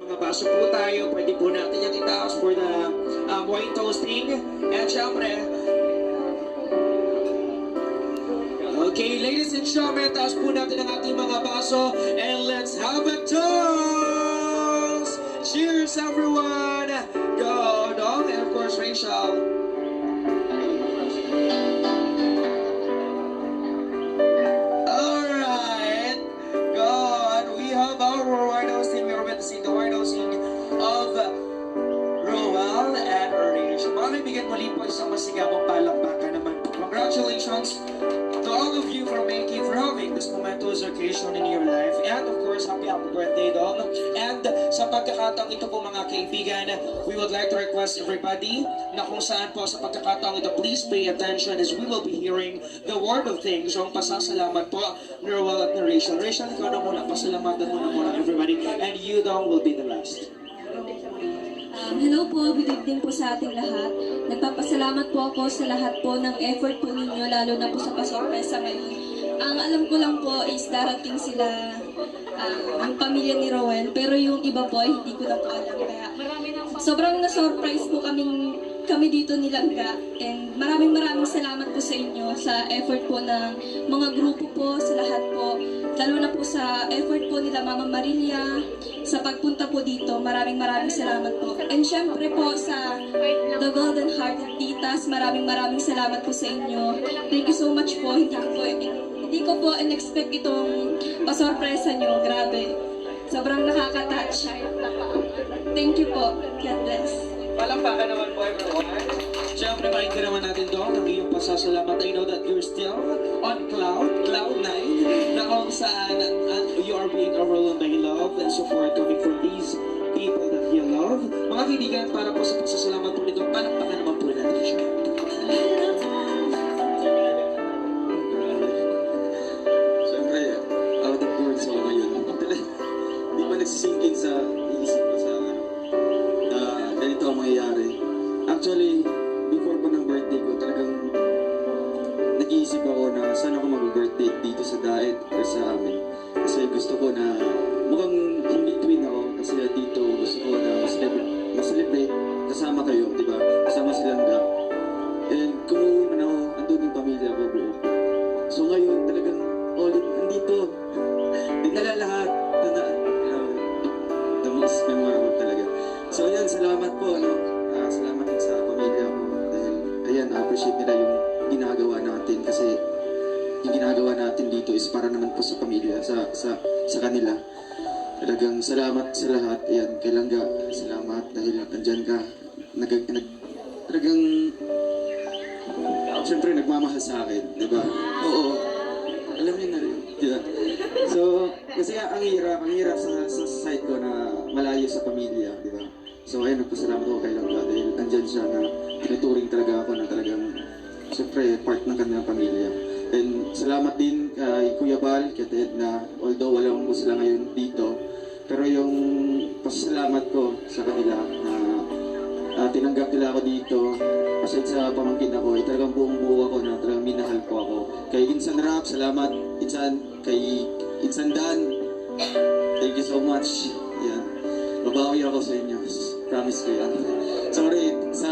Mga baso po tayo, pwede po natin yung itaas for the wine toasting. And syempre, okay, ladies and gentlemen, taas po natin ang ating mga baso and let's have a toast! Cheers everyone! Go, Dong, and of course Rachel. Alright, God, we have our wine toasting. We are witnessing the wine toasting of Roel and Rachel. Mga kaibigan, muli po isang masigabong palakpakan naman po. Congratulations to all of you for having this momentous occasion in your life. And of course, happy birthday, Dong. And sa pagkakataong ito po mga kaibigan, we would like to request everybody na kung saan po sa pagkakataong ito, please pay attention as we will be hearing the word of things. So ang pasasalamat po ni Roel at ni Rachel. Rachel, ikaw na muna, pasalamatan mo na muna everybody. And you, Dong, will be the last. Hello po, good evening po sa ating lahat. Nagpapasalamat po ako sa lahat po ng effort po ninyo, lalo na po sa pasorpresa ngayon. Ang alam ko lang po is darating sila, yung pamilya ni Roel, pero yung iba po ay hindi ko na po alam. Kaya sobrang na-surprise po kami dito ni Langga. And maraming salamat po sa inyo sa effort po ng mga grupo po, sa lahat po. Lalo na po sa effort po nila Mama Marilia, sa pagpunta po dito. Maraming salamat po. And syempre po sa The Golden Hearted Titas, maraming salamat po sa inyo. Thank you so much po. Hindi ko po in-expect itong pasorpresa nyo. Grabe. Sobrang nakaka-touch. Thank you po. God bless. Palakpakan naman po everyone. Siyempre, maintin naman natin doon ang iyong pasasalamat. I know that you're still on cloud 9, na kung saan you are being overwhelmed by love and support coming from these people that you love. Mga kaibigan, para po sa pasasalamat po nito, palakpakan naman po natin siya. Siyempre, out of words ako ngayon. Hindi pa nagsisingkin sa iisip ko sa ganito ang mangyayari. Actually, before pa ng birthday ko, talagang nag-iisip ako na saan ako mag-birthday dito sa Daet or sa amin. Kasi gusto ko na mukhang in between ako kasi dito gusto ko na mas-celebrate kasama kayo, di ba? Kasama si Langga. And kung uuwi man ako, andun yung pamilya ko buo. So ngayon talagang all in, andito. Dinala lahat. The most memorable talaga. So yan, salamat po, salamat din sa pamilya ko dahil ayan, appreciate nila yung ginagawa natin kasi yung ginagawa natin dito is para naman po sa pamilya, sa kanila. Talagang salamat sa lahat. Ayan, kay Langga, salamat dahil andyan ka. Talagang siyempre nagmamahal sa akin, di ba? Oo. Alam niyo na rin. Diba? So, kasi ang hirap sa side ko na malayo sa pamilya, di ba? So, ayun, nagpasalamat ako kay Langga dahil andyan siya na tinuturing talaga ako na talagang siyempre part ng kanilang pamilya. And salamat din kay Kuya Bal, kay Ted na although walang ko sila ngayon dito, pero yung pasalamat ko sa kanila na tinanggap nila ako dito, aside sa pamangkin ako, talagang buong buo ako na talagang minahal ko ako. Kay Insan Rap, salamat. Kay Insan Dan, thank you so much. Yan. Babawi ako sa inyo. Promise ko yan. Sorry, sa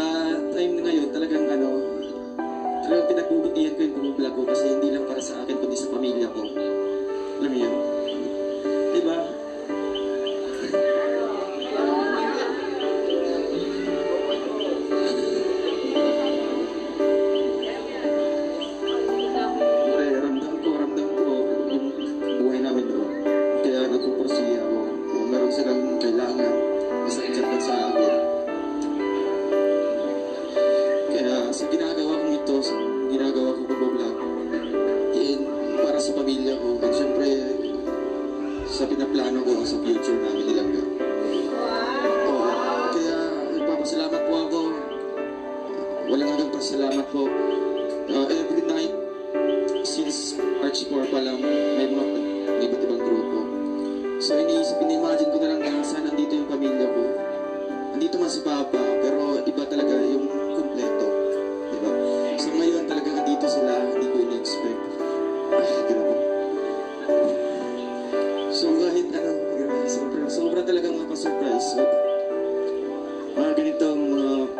time na ngayon, talagang talagang pinagbubutihan ko yung bumublog ko kasi hindi lang para sa akin, kundi sa pamilya ko. Alam mo yun? Diba? Ramdam ko yung buhay namin doon. Kaya nagpupursige ako. Kung meron silang kailangan, basta i-chat lang sa akin. Kaya sa ginagawa kong ito, sa ginagawa kong pag-vlog, para sa pamilya ko, at syempre sa pinaplano ko sa future namin nilang. Oo. Kaya nagpapasalamat po ako. Walang hanggang pasalamat po. Every night, since Arch 4 pa lang, may mga iba't ibang grupo. So ini-imagine ko na lang na saan nandito yung pamilya ko. Nandito man si Papa, pero iba talaga yung kumpleto. Diba? surprise. So, mga ganitong mga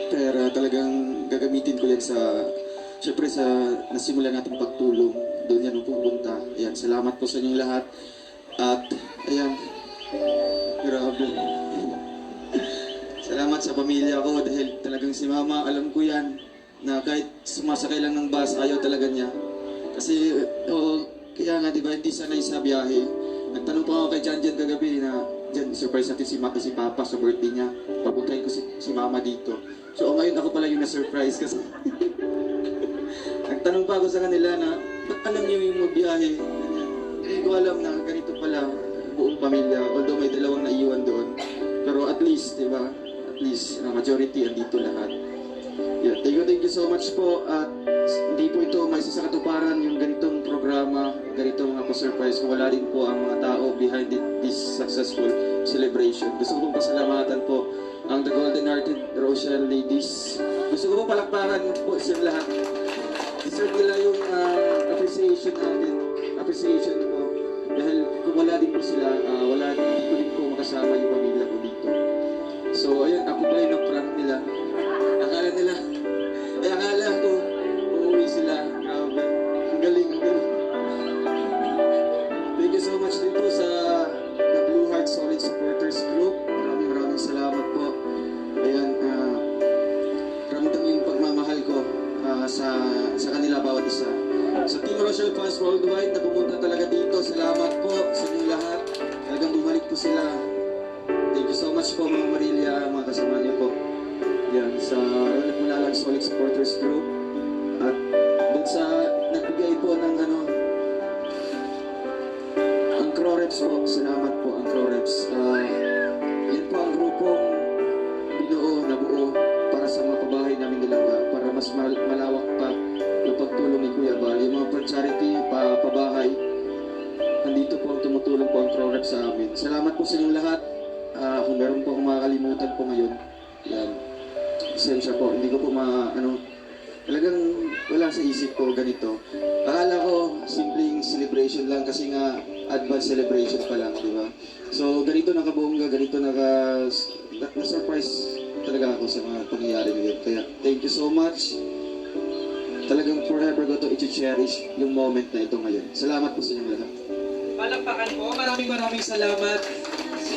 pera talagang gagamitin ko yan sa, syempre sa nasimula nating pagtulong. Doon yan pupunta. Ayan, salamat po sa inyong lahat. At, ayan, grabe. Salamat sa pamilya ko dahil talagang si mama, alam ko yan, na kahit sumasakay lang ng bus, ayaw talaga niya. Kasi, kaya nga, di ba, hindi sanay sa biyahe. Nagtanong pa ako kay Jan kagabi na, Jan, surprise natin si Papa sa birthday niya. Papuntahin ko si Mama dito. So, ngayon ako pala yung na-surprise kasi nagtanong pa ako sa kanila na, ba't alam niyo yung magbiyahe? Hindi ko alam na ganito pala buong pamilya. Although may dalawang naiwan doon. Pero at least, di ba? At least, majority andito lahat. Yeah, thank you so much po. At hindi po ito may sa katuparan yung ganitong programa, ganitong mga surprise kung wala din po ang mga tao behind this successful celebration. Gusto ko pong pasalamatan po ang The Golden Hearted Rochelle Ladies. Gusto ko pong palakpakan po silang lahat. Deserve nila yung appreciation natin, appreciation ko. Dahil kung wala din po sila, hindi ko din po makasama yung pamilya ko dito. So ayun, ako pa yung na-prank nila. Akala ko, uuwi sila. Grabe. Ang galing. Thank you so much din po sa The Blue Heart Solid Supporters Group. Maraming salamat po. Ayan, ramdam yung pagmamahal ko sa kanila bawat isa. Sa Team Rochelle Fans Worldwide na pumunta talaga dito, salamat po sa inyong lahat. Talagang bumalik po sila. Thank you so much po mga Marilia, mga kasama niyo po. Yan, sa Mulalag Solid Supporters Group. At dun sa nagbigay po ng ang Croreps po, salamat po ang Croreps. Yan po ang grupong nabuo para sa mga pabahay namin Dalaga, para mas malawak pa yung pagtulong ni Kuya Bal. Yung mga charity, pabahay, nandito po ang tumutulong po ang Croreps sa amin. Salamat po sa inyong lahat. Kung meron po akong makakalimutan po ngayon, yan. Pasensya po, hindi ko po talagang wala sa isip ko ganito. Akala ko simpleng celebration lang kasi nga advance celebration pa lang, di ba? So ganito nakabongga, ganito na-surprise talaga ako sa mga pangyayari ngayon. Kaya thank you so much. Talagang forever ko to i-cherish yung moment na ito ngayon. Salamat po sa inyong lahat. Palakpakan po. Maraming salamat.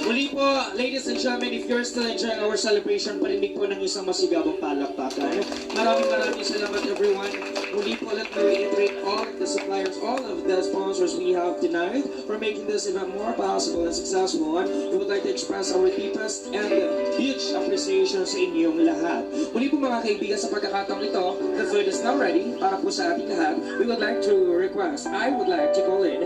Muli po, ladies and gentlemen, if you're still enjoying our celebration, parinig po ng isang masigabong palakpakan. Maraming salamat everyone. Muli po, let me reiterate all of the suppliers, all of the sponsors we have tonight for making this event more possible and successful. We would like to express our deepest and huge appreciation sa inyong lahat. Muli po mga kaibigan, sa pagkakataong ito, the food is now ready para po sa ating lahat. I would like to call in